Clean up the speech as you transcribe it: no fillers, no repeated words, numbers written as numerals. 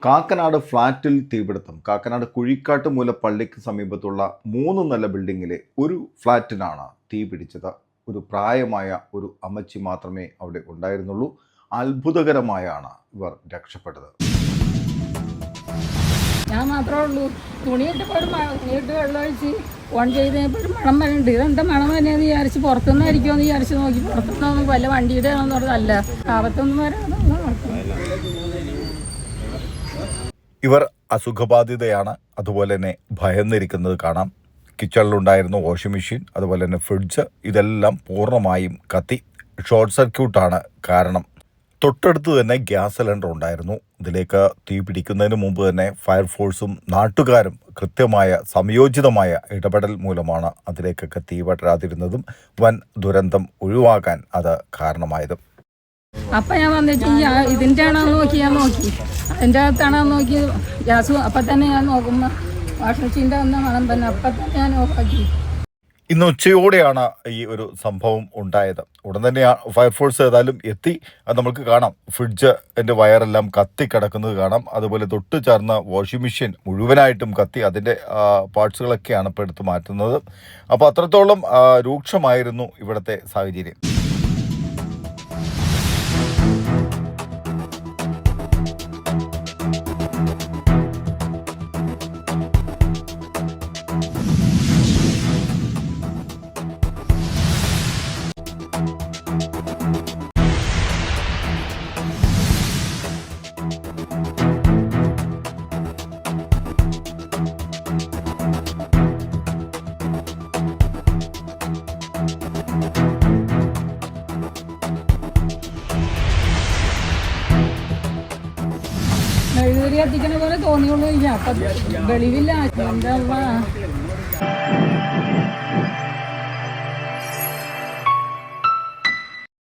കാക്കനാട് ഫ്ളാറ്റിൽ തീപിടുത്തം. കാക്കനാട് കുഴിക്കാട്ട് മൂല പള്ളിക്ക് സമീപത്തുള്ള 3 നില ബിൽഡിങ്ങിലെ ഒരു ഫ്ളാറ്റിനാണ് തീ പിടിച്ചത്. ഒരു പ്രായമായ ഒരു അമ്മച്ചി മാത്രമേ അവിടെ ഉണ്ടായിരുന്നുള്ളൂ. അത്ഭുതകരമായാണ് ഇവർ രക്ഷപ്പെട്ടത്. ഞാൻ മാത്രമേ ഉള്ളൂ. തുണിയിട്ട് വെള്ളമൊഴിച്ച് ഓൺ ചെയ്ത് കഴിഞ്ഞപ്പോൾ ഒരു മണം വരുന്നുണ്ട്. ഇതെന്താ മണം തന്നെയെന്ന് വിചാരിച്ച് പുറത്തുനിന്നായിരിക്കുമോ എന്ന് വിചാരിച്ച് നോക്കി. പുറത്തുനിന്നൊന്നും വല്ല വണ്ടിയുടെ ആണെന്ന് പറഞ്ഞതല്ല. ആപത്തൊന്നും വരാതെ ഇവർ അസുഖബാധിതയാണ്. അതുപോലെ തന്നെ ഭയന്നിരിക്കുന്നത് കാണാം. കിച്ചണിലുണ്ടായിരുന്ന വാഷിംഗ് മെഷീൻ, അതുപോലെ തന്നെ ഫ്രിഡ്ജ്, ഇതെല്ലാം പൂർണ്ണമായും കത്തി. ഷോർട്ട് സർക്യൂട്ടാണ് കാരണം. തൊട്ടടുത്ത് തന്നെ ഗ്യാസ് സിലിണ്ടർ ഉണ്ടായിരുന്നു. ഇതിലേക്ക് തീ പിടിക്കുന്നതിന് മുമ്പ് തന്നെ ഫയർഫോഴ്സും നാട്ടുകാരും കൃത്യമായ സംയോജിതമായ ഇടപെടൽ മൂലമാണ് അതിലേക്കൊക്കെ തീ പടരാതിരുന്നതും വൻ ദുരന്തം ഒഴിവാക്കാൻ അത് കാരണമായതും. അപ്പം ഞാൻ വന്നിട്ട് ഇതിൻ്റെ ആണോ നോക്കി ഞാൻ നോക്കി, അതിൻ്റെ അകത്താണോ നോക്കി ഗ്യാസ്. അപ്പം തന്നെ ഞാൻ നോക്കുമ്പോൾ വാഷിംഗ് മെഷീൻ്റെ വന്ന മണം തന്നെ. അപ്പം തന്നെ ഞാൻ ഓഫാക്കി. ഇന്ന് ഉച്ചയോടെയാണ് ഈ ഒരു സംഭവം ഉണ്ടായത്. ഉടൻ തന്നെ ഫയർഫോഴ്സ് ഏതായാലും എത്തി. അത് നമുക്ക് കാണാം. ഫ്രിഡ്ജിൻ്റെ വയറെല്ലാം കത്തിക്കിടക്കുന്നത് കാണാം. അതുപോലെ തൊട്ട് ചേർന്ന വാഷിംഗ് മെഷീൻ മുഴുവനായിട്ടും കത്തി. അതിൻ്റെ പാർട്സുകളൊക്കെയാണ് ഇപ്പോൾ എടുത്ത് മാറ്റുന്നത്. അപ്പോൾ അത്രത്തോളം രൂക്ഷമായിരുന്നു ഇവിടുത്തെ സാഹചര്യം. മെഴുകുതിരി കത്തിക്കണ പോലെ തോന്നിയുള്ളൂ. അപ്പം വെളിവില്ല. എന്താ